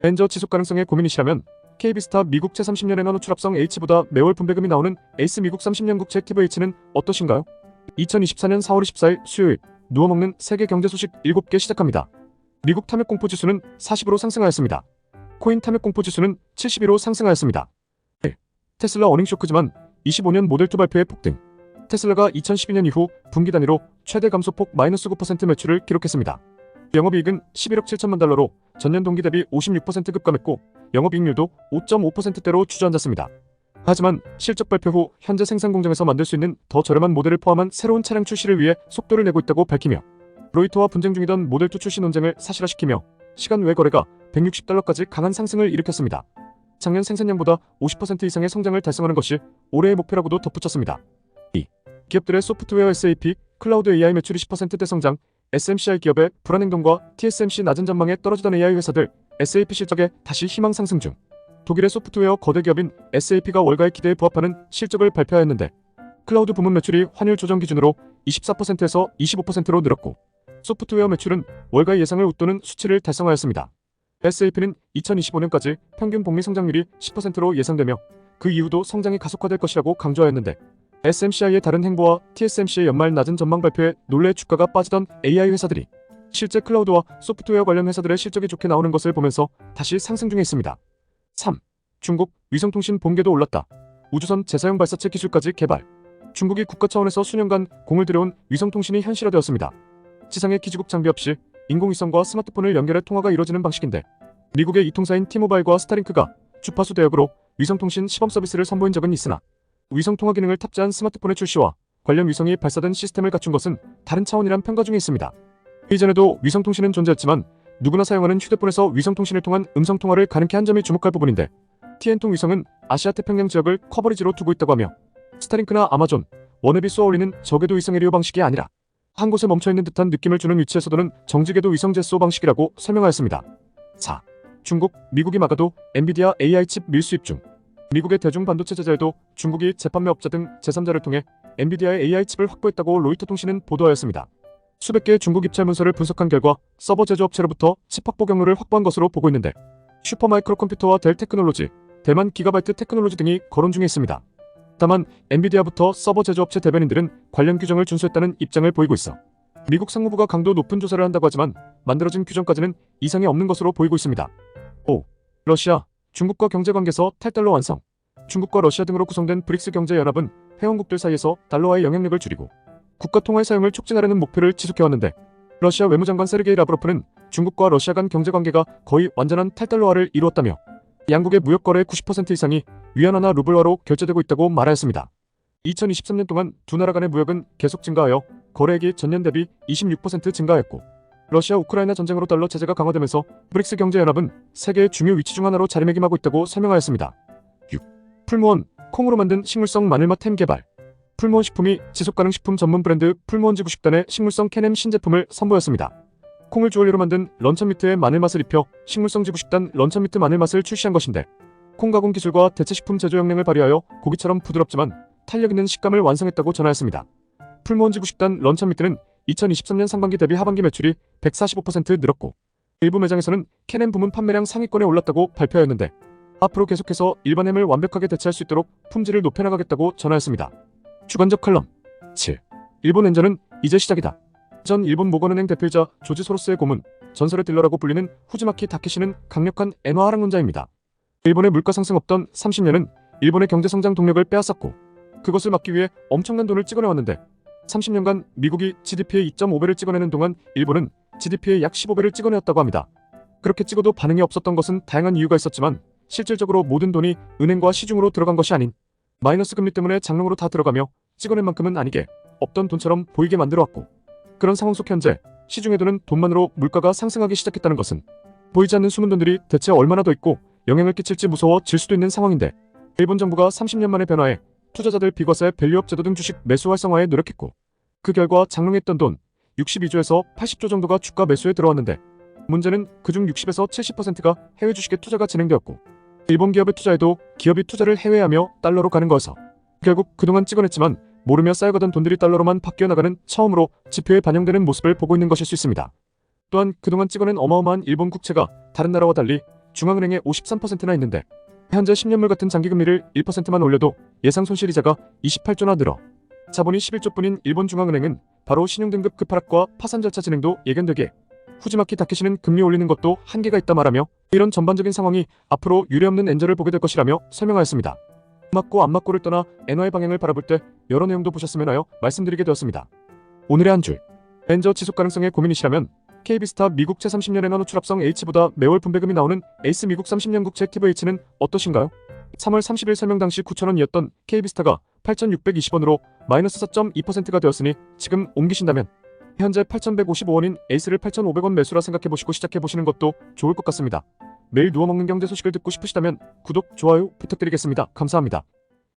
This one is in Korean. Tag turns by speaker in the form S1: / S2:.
S1: 벤저 지속 가능성에 고민이시라면 KB스타 미국 제30년 엔화 노출합성 H보다 매월 분배금이 나오는 에이스 미국 30년 국채 액티브 H는 어떠신가요? 2024년 4월 24일 수요일 누워먹는 세계 경제 소식 7개 시작합니다. 미국 탐욕공포 지수는 40으로 상승하였습니다. 코인 탐욕공포 지수는 72로 상승하였습니다. 테슬라 어닝 쇼크지만 25년 모델2 발표에 폭등. 테슬라가 2012년 이후 분기 단위로 최대 감소폭 마이너스 9% 매출을 기록했습니다. 영업이익은 11억 7천만 달러로 전년 동기 대비 56% 급감했고 영업이익률도 5.5%대로 주저앉았습니다. 하지만 실적 발표 후 현재 생산 공장에서 만들 수 있는 더 저렴한 모델을 포함한 새로운 차량 출시를 위해 속도를 내고 있다고 밝히며 로이터와 분쟁 중이던 모델2 출시 논쟁을 사실화시키며 시간 외 거래가 160달러까지 강한 상승을 일으켰습니다. 작년 생산량보다 50% 이상의 성장을 달성하는 것이 올해의 목표라고도 덧붙였습니다. 2. 기업들의 소프트웨어 SAP, 클라우드 AI 매출이 10%대 성장, SMCI 기업의 불안 행동과 TSMC 낮은 전망에 떨어지던 AI 회사들, SAP 실적에 다시 희망 상승 중. 독일의 소프트웨어 거대 기업인 SAP가 월가의 기대에 부합하는 실적을 발표하였는데 클라우드 부문 매출이 환율 조정 기준으로 24%에서 25%로 늘었고 소프트웨어 매출은 월가의 예상을 웃도는 수치를 달성하였습니다. SAP는 2025년까지 평균 복리 성장률이 10%로 예상되며 그 이후도 성장이 가속화될 것이라고 강조하였는데 SMCI의 다른 행보와 TSMC의 연말 낮은 전망 발표에 놀래 주가가 빠지던 AI 회사들이 실제 클라우드와 소프트웨어 관련 회사들의 실적이 좋게 나오는 것을 보면서 다시 상승 중에 있습니다. 3. 중국 위성통신 본궤도 올랐다. 우주선 재사용 발사체 기술까지 개발. 중국이 국가 차원에서 수년간 공을 들여온 위성통신이 현실화되었습니다. 지상의 기지국 장비 없이 인공위성과 스마트폰을 연결해 통화가 이루어지는 방식인데 미국의 이통사인 T모바일과 스타링크가 주파수 대역으로 위성통신 시범 서비스를 선보인 적은 있으나 위성통화 기능을 탑재한 스마트폰의 출시와 관련 위성이 발사된 시스템을 갖춘 것은 다른 차원이란 평가 중에 있습니다. 이전에도 위성통신은 존재했지만 누구나 사용하는 휴대폰에서 위성통신을 통한 음성통화를 가능케 한 점이 주목할 부분인데 TN통 위성은 아시아 태평양 지역을 커버리지로 두고 있다고 하며 스타링크나 아마존, 워너비 쏘아올리는 저궤도 위성 에리오 방식이 아니라 한 곳에 멈춰있는 듯한 느낌을 주는 위치에서 도는 정지궤도 위성 제쏘 방식이라고 설명하였습니다. 4. 중국, 미국이 막아도 엔비디아 AI 칩 밀수입 중. 미국의 대중 반도체 제자에도 중국이 재판매 업자 등 제3자를 통해 엔비디아의 AI 칩을 확보했다고 로이터 통신은 보도하였습니다. 수백 개의 중국 입찰 문서를 분석한 결과 서버 제조업체로부터 칩 확보 경로를 확보한 것으로 보고 있는데 슈퍼마이크로 컴퓨터와 델 테크놀로지, 대만 기가바이트 테크놀로지 등이 거론 중에 있습니다. 다만 엔비디아부터 서버 제조업체 대변인들은 관련 규정을 준수했다는 입장을 보이고 있어 미국 상무부가 강도 높은 조사를 한다고 하지만 만들어진 규정까지는 이상이 없는 것으로 보이고 있습니다. 5. 러시아, 중국과 경제관계에서 탈달러 완성. 중국과 러시아 등으로 구성된 브릭스 경제연합은 회원국들 사이에서 달러와의 영향력을 줄이고 국가통화의 사용을 촉진하려는 목표를 지속해왔는데 러시아 외무장관 세르게이 라브로프는 중국과 러시아 간 경제관계가 거의 완전한 탈달러화를 이루었다며 양국의 무역거래의 90% 이상이 위안화나 루블화로 결제되고 있다고 말하였습니다. 2023년 동안 두 나라 간의 무역은 계속 증가하여 거래액이 전년 대비 26% 증가하였고 러시아 우크라이나 전쟁으로 달러 제재가 강화되면서 브릭스 경제연합은 세계의 중요 위치 중 하나로 자리매김하고 있다고 설명하였습니다. 6. 풀무원, 콩으로 만든 식물성 마늘맛 햄 개발. 풀무원 식품이 지속가능 식품 전문 브랜드 풀무원 지구식단의 식물성 캔햄 신제품을 선보였습니다. 콩을 주원료로 만든 런천미트의 마늘맛을 입혀 식물성 지구식단 런천미트 마늘맛을 출시한 것인데 콩 가공 기술과 대체식품 제조 역량을 발휘하여 고기처럼 부드럽지만 탄력 있는 식감을 완성했다고 전하였습니다. 풀무원 지구식단 런천미트는 2023년 상반기 대비 하반기 매출이 145% 늘었고 일부 매장에서는 캔햄 부문 판매량 상위권에 올랐다고 발표하였는데 앞으로 계속해서 일반 햄을 완벽하게 대체할 수 있도록 품질을 높여나가겠다고 전하였습니다. 주관적 칼럼 7. 일본 엔저는 이제 시작이다. 전 일본 모건은행 대표이자 조지 소로스의 고문, 전설의 딜러라고 불리는 후지마키 다케시는 강력한 엔화 하락론자입니다. 일본의 물가 상승 없던 30년은 일본의 경제 성장 동력을 빼앗았고 그것을 막기 위해 엄청난 돈을 찍어내왔는데 30년간 미국이 GDP의 2.5배를 찍어내는 동안 일본은 GDP의 약 15배를 찍어내었다고 합니다. 그렇게 찍어도 반응이 없었던 것은 다양한 이유가 있었지만 실질적으로 모든 돈이 은행과 시중으로 들어간 것이 아닌 마이너스 금리 때문에 장롱으로 다 들어가며 찍어낸 만큼은 아니게 없던 돈처럼 보이게 만들어왔고 그런 상황 속 현재 시중에도는 돈만으로 물가가 상승하기 시작했다는 것은 보이지 않는 숨은 돈들이 대체 얼마나 더 있고 영향을 끼칠지 무서워질 수도 있는 상황인데 일본 정부가 30년 만의 변화에 투자자들 비과세 밸류업 제도 등 주식 매수 활성화에 노력했고 그 결과 장롱에 있던 돈 62조에서 80조 정도가 주가 매수에 들어왔는데 문제는 그중 60에서 70%가 해외 주식에 투자가 진행되었고 일본 기업의 투자에도 기업이 투자를 해외에 하며 달러로 가는 거여서 결국 그동안 찍어냈지만 모르며 쌓여가던 돈들이 달러로만 바뀌어 나가는 처음으로 지표에 반영되는 모습을 보고 있는 것일 수 있습니다. 또한 그동안 찍어낸 어마어마한 일본 국채가 다른 나라와 달리 중앙은행에 53%나 있는데 현재 10년물 같은 장기금리를 1%만 올려도 예상 손실이자가 28조나 늘어 자본이 11조뿐인 일본 중앙은행은 바로 신용등급 급하락과 파산 절차 진행도 예견되기에 후지마키 다케시는 금리 올리는 것도 한계가 있다 말하며 이런 전반적인 상황이 앞으로 유례없는 엔저를 보게 될 것이라며 설명하였습니다. 맞고 안 맞고를 떠나 엔화의 방향을 바라볼 때 여러 내용도 보셨으면 하여 말씀드리게 되었습니다. 오늘의 한 줄, 엔저 지속 가능성에 고민이시라면 KB스타 미국 제30년 엔화 노출합성 H보다 매월 분배금이 나오는 에이스 미국 30년 국채 액티브 H는 어떠신가요? 3월 30일 설명 당시 9,000원이었던 KB스타가 8,620원으로 마이너스 4.2%가 되었으니 지금 옮기신다면 현재 8,155원인 에이스를 8,500원 매수라 생각해보시고 시작해보시는 것도 좋을 것 같습니다. 매일 누워먹는 경제 소식을 듣고 싶으시다면 구독, 좋아요 부탁드리겠습니다. 감사합니다.